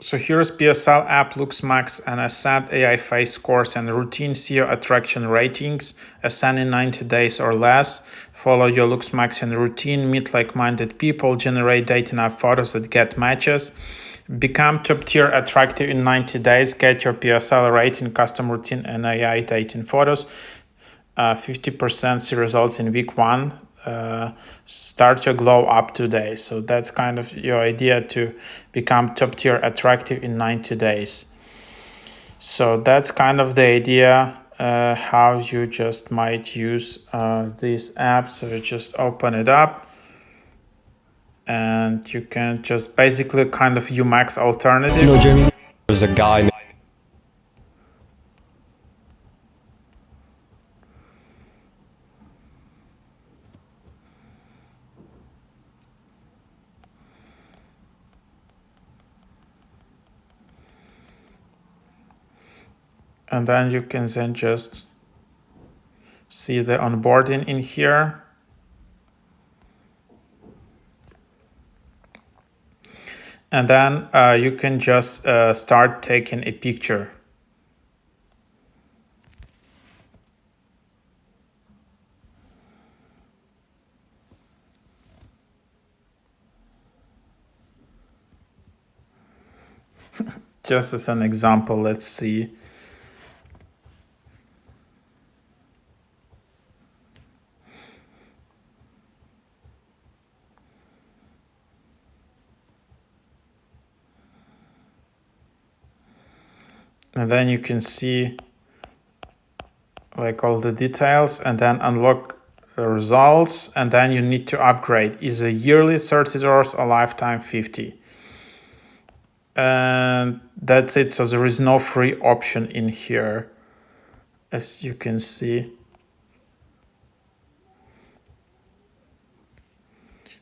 So here's PSL app, LooksMax, and Ascend AI face scores and routine SEO attraction ratings. Ascend in 90 days or less. Follow your LooksMax and routine. Meet like-minded people. Generate date enough photos that get matches. Become top tier attractive in 90 days. Get your PSL rating, custom routine, and AI dating photos. 50% see results in week 1. Start your glow up today. So that's kind of your idea to become top tier attractive in 90 days. So that's kind of the idea how you just might use this app. So you just open it up and you can just basically kind of UMax alternative. You know, Jeremy, there's a guy. And then you can then just see the onboarding in here. And then you can just start taking a picture. Just as an example, let's see. And then you can see like all the details and then unlock the results. And then you need to upgrade either yearly $30 or lifetime 50. And that's it. So there is no free option in here, as you can see.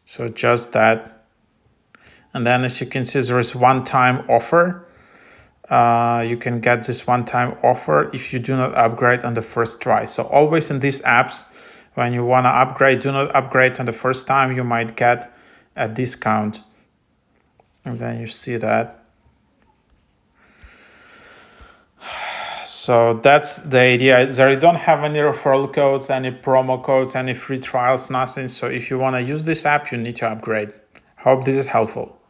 So just that. And then as you can see, there is one-time offer. You can get this one-time offer if you do not upgrade on the first try. So always in these apps, when you want to upgrade, do not upgrade on the first time. You might get a discount. And then you see that. So that's the idea. They don't have any referral codes, any promo codes, any free trials, nothing. So if you want to use this app, you need to upgrade. Hope this is helpful.